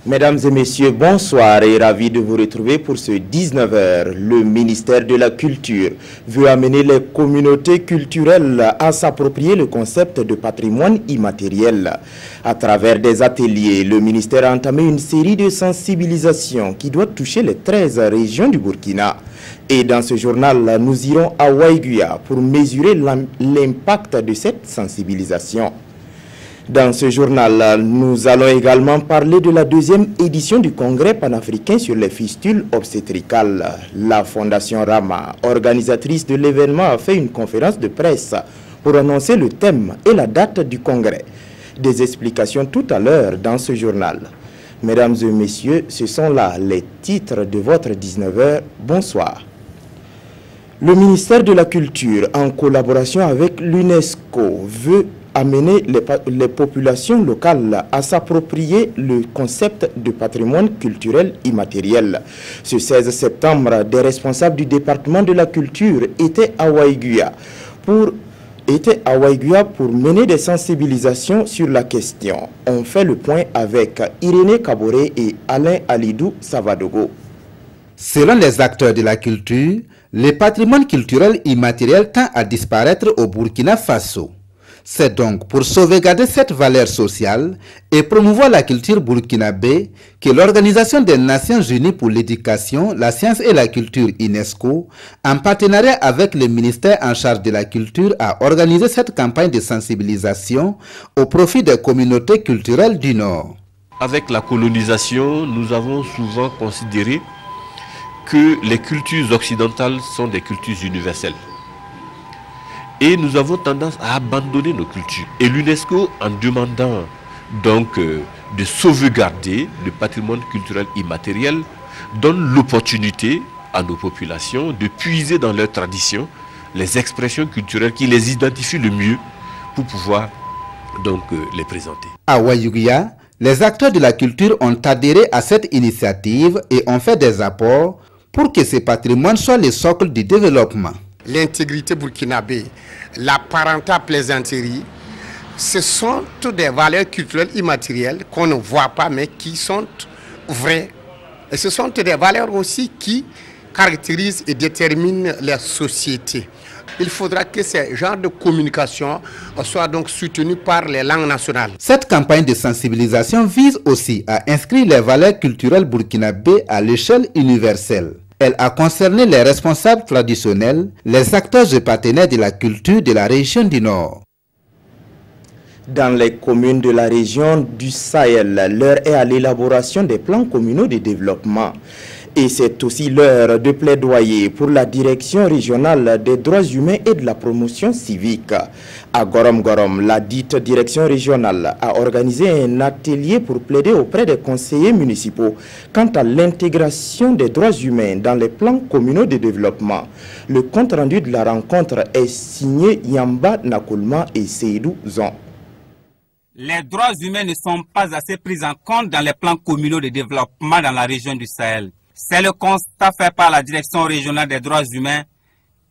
Mesdames et messieurs, bonsoir et ravi de vous retrouver pour ce 19h. Le ministère de la Culture veut amener les communautés culturelles à s'approprier le concept de patrimoine immatériel. À travers des ateliers, le ministère a entamé une série de sensibilisations qui doit toucher les 13 régions du Burkina. Et dans ce journal, nous irons à Waiguya pour mesurer l'impact de cette sensibilisation. Dans ce journal, nous allons également parler de la deuxième édition du Congrès panafricain sur les fistules obstétricales. La Fondation Rama, organisatrice de l'événement, a fait une conférence de presse pour annoncer le thème et la date du Congrès. Des explications tout à l'heure dans ce journal. Mesdames et messieurs, ce sont là les titres de votre 19h. Bonsoir. Le ministère de la Culture, en collaboration avec l'UNESCO, veut amener les populations locales à s'approprier le concept de patrimoine culturel immatériel. Ce 16 septembre, des responsables du département de la culture étaient à Waiguya pour mener des sensibilisations sur la question. On fait le point avec Irénée Kaboré et Alain Alidou Savadogo. Selon les acteurs de la culture, le patrimoine culturel immatériel tend à disparaître au Burkina Faso. C'est donc pour sauvegarder cette valeur sociale et promouvoir la culture burkinabé que l'Organisation des Nations Unies pour l'éducation, la science et la culture UNESCO, en partenariat avec le ministère en charge de la culture, a organisé cette campagne de sensibilisation au profit des communautés culturelles du Nord. Avec la colonisation, nous avons souvent considéré que les cultures occidentales sont des cultures universelles. Et nous avons tendance à abandonner nos cultures. Et l'UNESCO, en demandant donc de sauvegarder le patrimoine culturel immatériel, donne l'opportunité à nos populations de puiser dans leurs traditions les expressions culturelles qui les identifient le mieux pour pouvoir donc les présenter. À Waiguya, les acteurs de la culture ont adhéré à cette initiative et ont fait des apports pour que ce patrimoine soit le socle du développement. L'intégrité burkinabé, la parentat plaisanterie, ce sont toutes des valeurs culturelles immatérielles qu'on ne voit pas mais qui sont vraies. Et ce sont des valeurs aussi qui caractérisent et déterminent les sociétés. Il faudra que ce genre de communication soit donc soutenu par les langues nationales. Cette campagne de sensibilisation vise aussi à inscrire les valeurs culturelles burkinabées à l'échelle universelle. Elle a concerné les responsables traditionnels, les acteurs et partenaires de la culture de la région du Nord. Dans les communes de la région du Sahel, l'heure est à l'élaboration des plans communaux de développement. Et c'est aussi l'heure de plaidoyer pour la direction régionale des droits humains et de la promotion civique. À Gorom Gorom, la dite direction régionale a organisé un atelier pour plaider auprès des conseillers municipaux quant à l'intégration des droits humains dans les plans communaux de développement. Le compte-rendu de la rencontre est signé Yamba Nakoulma et Seydou Zon. Les droits humains ne sont pas assez pris en compte dans les plans communaux de développement dans la région du Sahel. C'est le constat fait par la Direction régionale des droits humains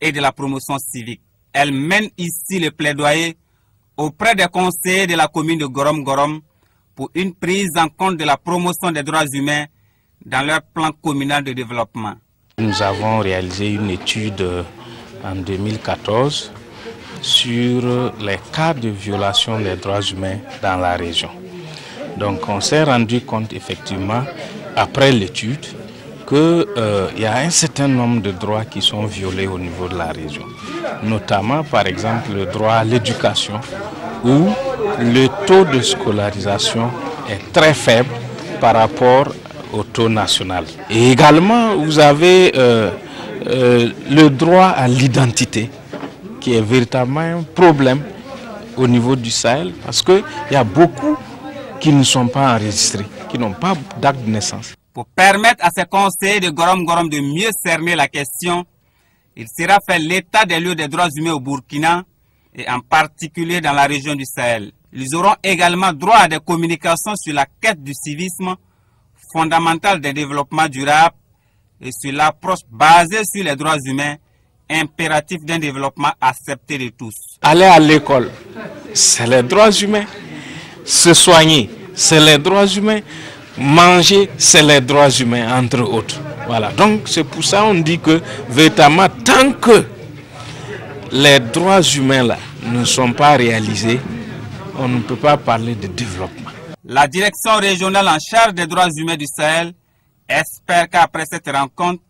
et de la promotion civique. Elle mène ici le plaidoyer auprès des conseillers de la commune de Gorom Gorom pour une prise en compte de la promotion des droits humains dans leur plan communal de développement. Nous avons réalisé une étude en 2014 sur les cas de violation des droits humains dans la région. Donc on s'est rendu compte effectivement, après l'étude, qu'il y a un certain nombre de droits qui sont violés au niveau de la région. Notamment, par exemple, le droit à l'éducation, où le taux de scolarisation est très faible par rapport au taux national. Et également, vous avez le droit à l'identité, qui est véritablement un problème au niveau du Sahel, parce qu'il y a beaucoup qui ne sont pas enregistrés, qui n'ont pas d'acte de naissance. Pour permettre à ces conseillers de Gorom Gorom de mieux cerner la question, il sera fait l'état des lieux des droits humains au Burkina et en particulier dans la région du Sahel. Ils auront également droit à des communications sur la quête du civisme fondamentale des développements durables et sur l'approche basée sur les droits humains, impératif d'un développement accepté de tous. Aller à l'école, c'est les droits humains. Se soigner, c'est les droits humains. manger, c'est les droits humains, entre autres. Voilà, donc c'est pour ça qu'on dit que véritablement, tant que les droits humains là ne sont pas réalisés, on ne peut pas parler de développement. La direction régionale en charge des droits humains du Sahel espère qu'après cette rencontre,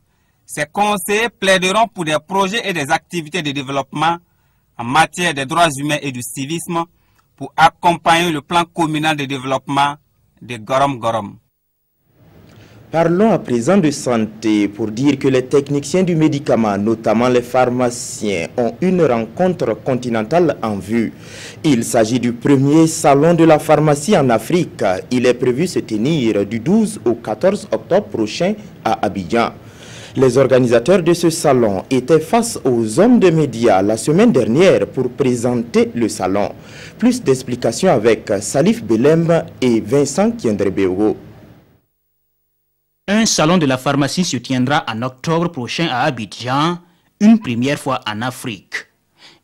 ces conseillers plaideront pour des projets et des activités de développement en matière des droits humains et du civisme pour accompagner le plan communal de développement de Gorom Gorom. Parlons à présent de santé pour dire que les techniciens du médicament, notamment les pharmaciens, ont une rencontre continentale en vue. Il s'agit du premier salon de la pharmacie en Afrique. Il est prévu se tenir du 12 au 14 octobre prochain à Abidjan. Les organisateurs de ce salon étaient face aux hommes de médias la semaine dernière pour présenter le salon. Plus d'explications avec Salif Belem et Vincent Kiendrebeogo. Un salon de la pharmacie se tiendra en octobre prochain à Abidjan, une première fois en Afrique.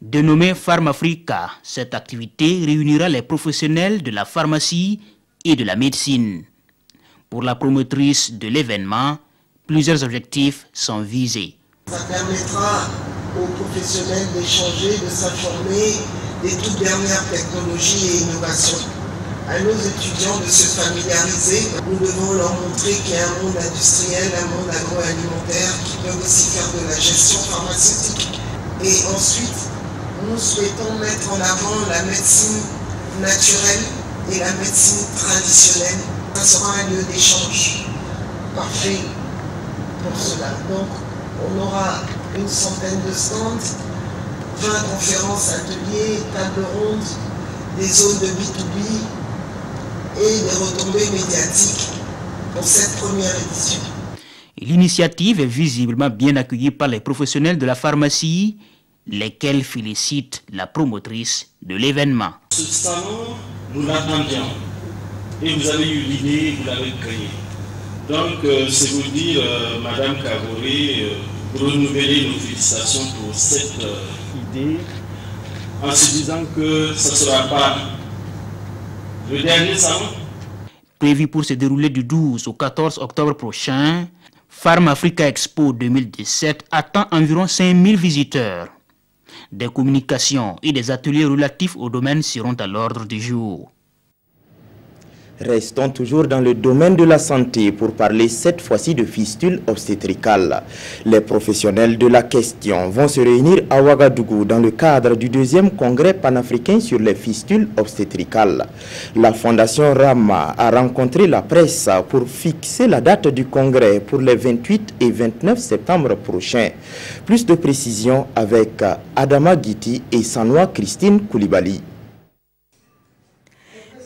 Dénommée Pharmafrica, cette activité réunira les professionnels de la pharmacie et de la médecine. Pour la promotrice de l'événement, plusieurs objectifs sont visés. Ça permettra aux professionnels d'échanger, de s'informer des toutes dernières technologies et innovations. À nos étudiants de se familiariser, nous devons leur montrer qu'il y a un monde industriel, un monde agroalimentaire qui peut aussi faire de la gestion pharmaceutique. Et ensuite, nous souhaitons mettre en avant la médecine naturelle et la médecine traditionnelle. Ça sera un lieu d'échange parfait pour cela. Donc, on aura une centaine de stands, 20 conférences, ateliers, tables rondes, des zones de B2B, et des retombées médiatiques pour cette première édition. L'initiative est visiblement bien accueillie par les professionnels de la pharmacie, lesquels félicitent la promotrice de l'événement. Ce salon, nous l'attendions et vous avez eu l'idée, vous l'avez créé. Donc, c'est vous dire, Madame Kaboré, renouveler nos félicitations pour cette idée, en se disant que ce ne sera pas le dernier salon. Prévu pour se dérouler du 12 au 14 octobre prochain, Pharmafrica Expo 2017 attend environ 5000 visiteurs. Des communications et des ateliers relatifs au domaine seront à l'ordre du jour. Restons toujours dans le domaine de la santé pour parler cette fois-ci de fistules obstétricales. Les professionnels de la question vont se réunir à Ouagadougou dans le cadre du 2e congrès panafricain sur les fistules obstétricales. La fondation Rama a rencontré la presse pour fixer la date du congrès pour les 28 et 29 septembre prochains. Plus de précisions avec Adama Guiti et Sanoa Christine Koulibaly.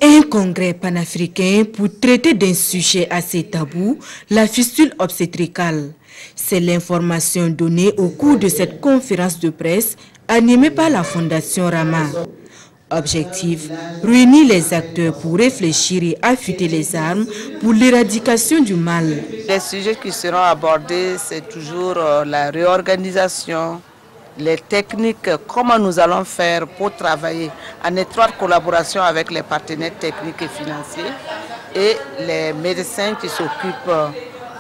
Un congrès panafricain pour traiter d'un sujet assez tabou, la fistule obstétricale. C'est l'information donnée au cours de cette conférence de presse animée par la Fondation Rama. Objectif, réunir les acteurs pour réfléchir et affûter les armes pour l'éradication du mal. Les sujets qui seront abordés, c'est toujours la réorganisation, les techniques, comment nous allons faire pour travailler en étroite collaboration avec les partenaires techniques et financiers et les médecins qui s'occupent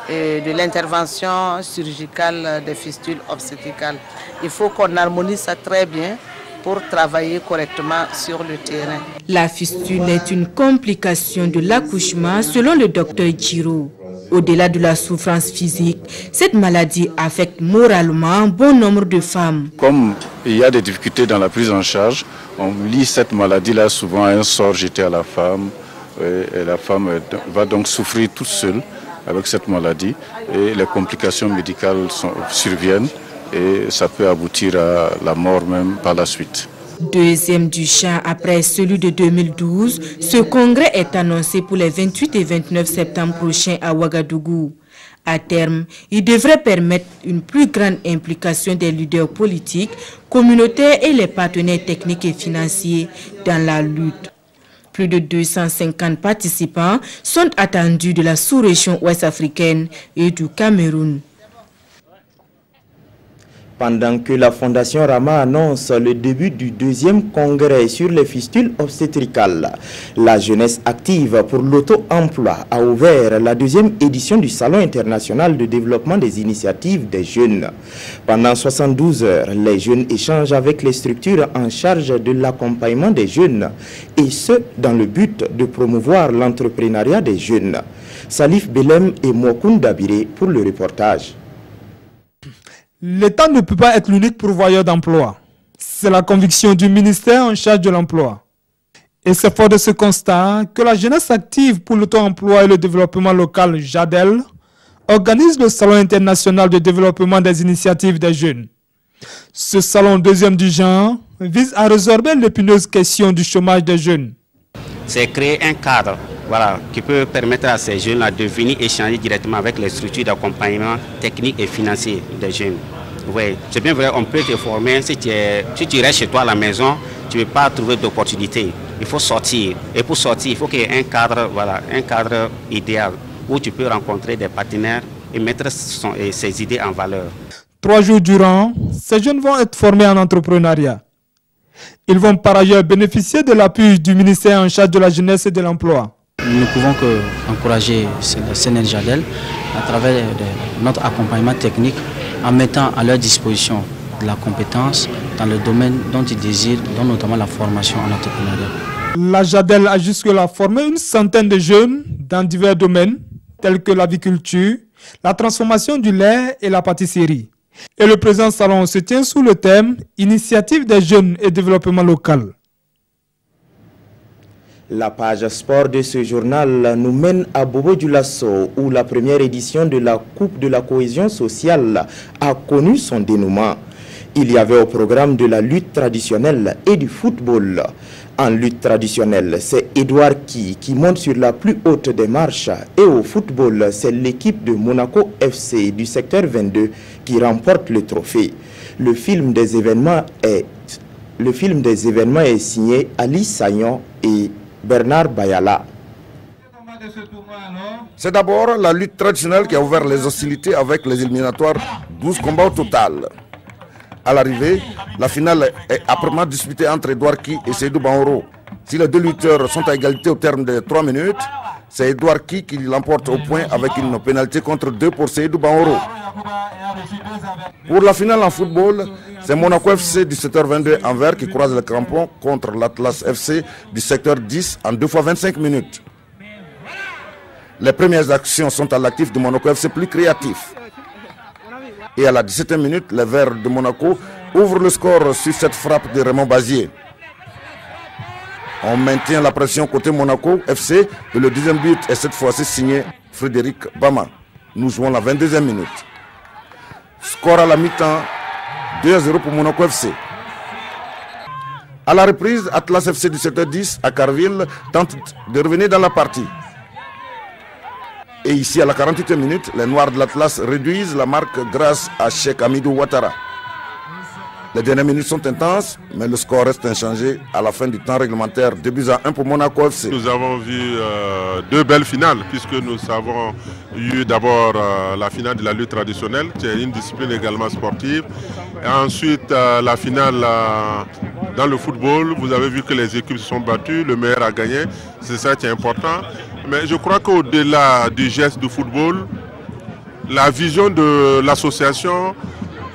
de l'intervention chirurgicale des fistules obstétricales. Il faut qu'on harmonise ça très bien pour travailler correctement sur le terrain. La fistule est une complication de l'accouchement selon le docteur Giro. Au-delà de la souffrance physique, cette maladie affecte moralement bon nombre de femmes. Comme il y a des difficultés dans la prise en charge, on lie cette maladie-là souvent à un sort jeté à la femme. Et la femme va donc souffrir toute seule avec cette maladie. Et les complications médicales surviennent et ça peut aboutir à la mort même par la suite. Deuxième du champ après celui de 2012, ce congrès est annoncé pour les 28 et 29 septembre prochains à Ouagadougou. À terme, il devrait permettre une plus grande implication des leaders politiques, communautaires et les partenaires techniques et financiers dans la lutte. Plus de 250 participants sont attendus de la sous-région ouest-africaine et du Cameroun. Pendant que la Fondation Rama annonce le début du deuxième congrès sur les fistules obstétricales, la jeunesse active pour l'auto-emploi a ouvert la deuxième édition du Salon international de développement des initiatives des jeunes. Pendant 72 heures, les jeunes échangent avec les structures en charge de l'accompagnement des jeunes, et ce, dans le but de promouvoir l'entrepreneuriat des jeunes. Salif Belem et Mokoun Dabiré pour le reportage. L'État ne peut pas être l'unique pourvoyeur d'emploi. C'est la conviction du ministère en charge de l'emploi. Et c'est fort de ce constat que la jeunesse active pour l'auto-emploi et le développement local, JADEL, organise le Salon international de développement des initiatives des jeunes. Ce salon deuxième du genre vise à résorber l'épineuse question du chômage des jeunes. C'est créer un cadre qui peut permettre à ces jeunes de venir échanger directement avec les structures d'accompagnement technique et financier des jeunes. Oui, c'est bien vrai, on peut te former. Si tu restes chez toi à la maison, tu ne peux pas trouver d'opportunité. Il faut sortir. Et pour sortir, il faut qu'il y ait un cadre idéal où tu peux rencontrer des partenaires et mettre ses idées en valeur. 3 jours durant, ces jeunes vont être formés en entrepreneuriat. Ils vont par ailleurs bénéficier de l'appui du ministère en charge de la jeunesse et de l'emploi. Nous ne pouvons qu'encourager le CNL JADEL à travers notre accompagnement technique en mettant à leur disposition de la compétence dans le domaine dont ils désirent, dont notamment la formation en entrepreneuriat. La JADEL a jusque-là formé une centaine de jeunes dans divers domaines tels que l'aviculture, la transformation du lait et la pâtisserie. Et le présent salon se tient sous le thème « Initiative des jeunes et développement local ». La page sport de ce journal nous mène à Bobo-Dioulasso où la première édition de la Coupe de la cohésion sociale a connu son dénouement. Il y avait au programme de la lutte traditionnelle et du football. En lutte traditionnelle, c'est Edouard qui monte sur la plus haute des marches, et au football, c'est l'équipe de Monaco FC du secteur 22 qui remporte le trophée. Le film des événements est signé Ali Sagnon et Bernard Bayala. C'est d'abord la lutte traditionnelle qui a ouvert les hostilités avec les éliminatoires, 12 combats au total. À l'arrivée, la finale est âprement disputée entre Edouard Ki et Seydou Banoro. Si les deux lutteurs sont à égalité au terme de 3 minutes, c'est Edouard Ki qui l'emporte au point avec une pénalité contre 2 pour Seydou Banoro. Pour la finale en football, c'est Monaco FC du secteur 22 Anvers qui croise le crampon contre l'Atlas FC du secteur 10 en 2 fois 25 minutes. Les premières actions sont à l'actif de Monaco FC plus créatif. Et à la 17e minute, les Verts de Monaco ouvrent le score sur cette frappe de Raymond Bazier. On maintient la pression côté Monaco FC et le deuxième but est cette fois-ci signé Frédéric Bama. Nous jouons la 22e minute. Score à la mi-temps, 2-0 pour Monaco FC. À la reprise, Atlas FC du secteur 10 à Carville tente de revenir dans la partie. Et ici, à la 48e minute, les Noirs de l'Atlas réduisent la marque grâce à Cheikh Amidou Ouattara. Les dernières minutes sont intenses, mais le score reste inchangé à la fin du temps réglementaire. 2-1 pour Monaco FC. Nous avons vu 2 belles finales, puisque nous avons eu d'abord la finale de la lutte traditionnelle, qui est une discipline également sportive. Et ensuite, la finale dans le football. Vous avez vu que les équipes se sont battues, le meilleur a gagné. C'est ça qui est important. Mais je crois qu'au-delà du geste du football, la vision de l'association,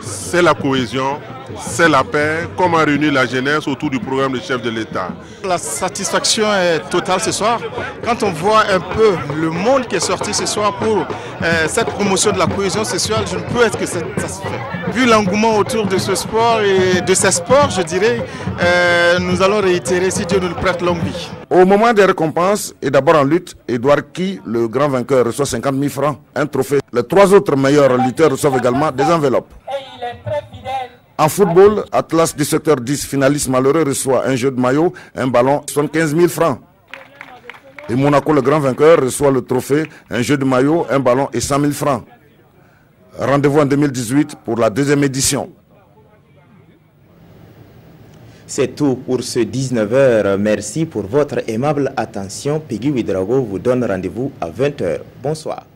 c'est la cohésion, c'est la paix, comment réunir la jeunesse autour du programme du chef de l'État. La satisfaction est totale ce soir. Quand on voit un peu le monde qui est sorti ce soir pour cette promotion de la cohésion sociale, je ne peux être que satisfait. Vu l'engouement autour de ce sport et de ces sports, je dirais, nous allons réitérer si Dieu nous le prête longue vie. Au moment des récompenses, et d'abord en lutte, Edouard Ki, le grand vainqueur, reçoit 50 000 francs, un trophée. Les 3 autres meilleurs lutteurs reçoivent également des enveloppes. En football, Atlas du secteur 10, finaliste malheureux, reçoit un jeu de maillot, un ballon, 75 000 francs. Et Monaco, le grand vainqueur, reçoit le trophée, un jeu de maillot, un ballon et 100 000 francs. Rendez-vous en 2018 pour la 2e édition. C'est tout pour ce 19h. Merci pour votre aimable attention. Peggy Ouedraogo vous donne rendez-vous à 20h. Bonsoir.